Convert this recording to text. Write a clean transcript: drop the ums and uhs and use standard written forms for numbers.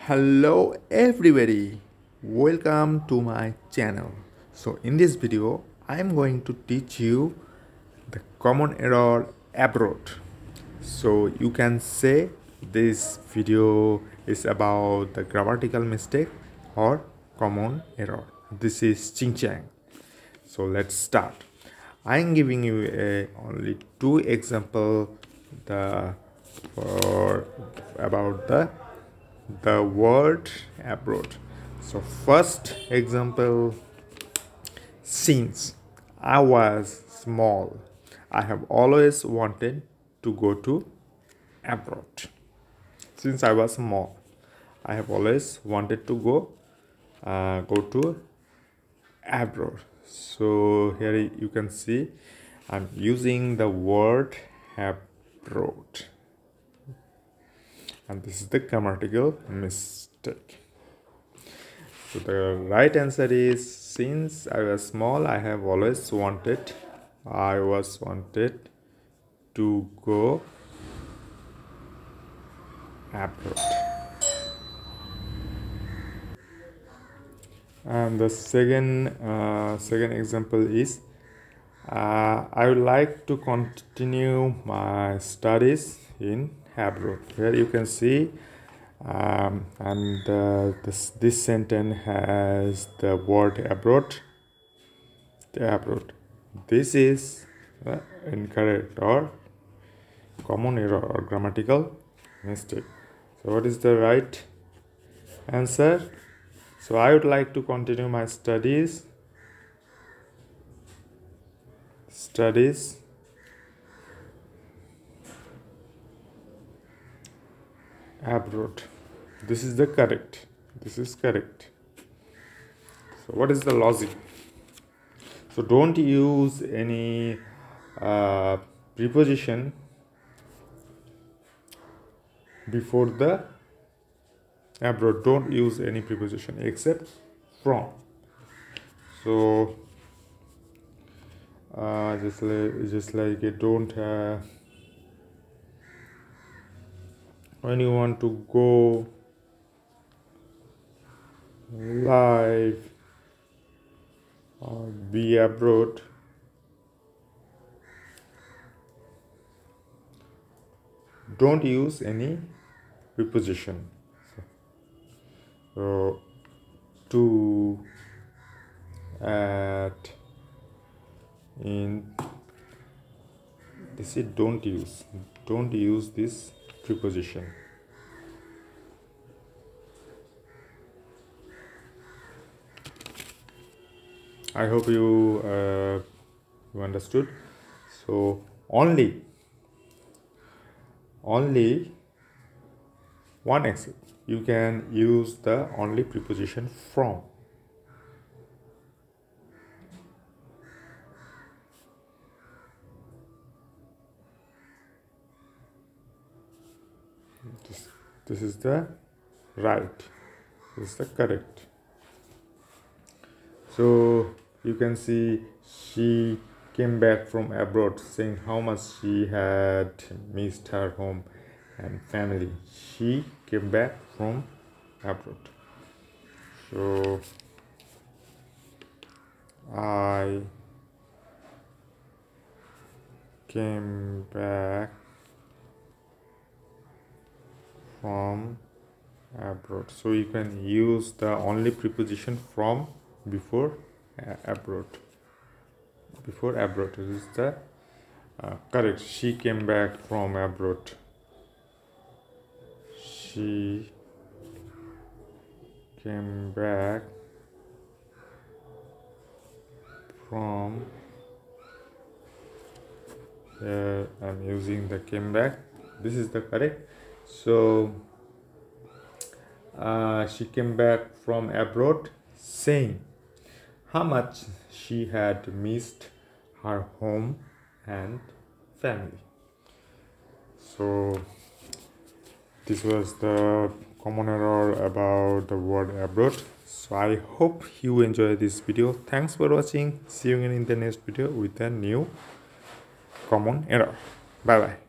Hello everybody, welcome to my channel. So in this video I am going to teach you the common error abroad. So you can say this video is about the grammatical mistake or common error. This is Ching Chang. So let's start. I am giving you only two examples about the word abroad. So first example, since I was small, I have always wanted to go to abroad. Since I was small, I have always wanted to go to abroad. So here you can see I'm using the word abroad, and this is the grammatical mistake. So the right answer is, since I was small, I have always wanted to go abroad. And the second example is, I would like to continue my studies in abroad. Here you can see, this sentence has the word abroad. This is incorrect or common error or grammatical mistake. So what is the right answer? So I would like to continue my studies abroad. This is correct. So what is the logic? So don't use any preposition before the abroad. Don't use any preposition except from. So just like it don't have, when you want to go live or be abroad, don't use any preposition. So to, at, in, this is don't use this preposition. I hope you understood. So only one exception, you can use the only preposition from. This is the right. This is the correct. So you can see she came back from abroad, saying how much she had missed her home and family. She came back from abroad. So I came back from abroad. So you can use the only preposition from before abroad. This is the correct. She came back from abroad. She came back from, I'm using the came back. This is the correct. So she came back from abroad, saying how much she had missed her home and family. So this was the common error about the word abroad. So I hope you enjoy this video. Thanks for watching. See you again in the next video with a new common error. Bye bye.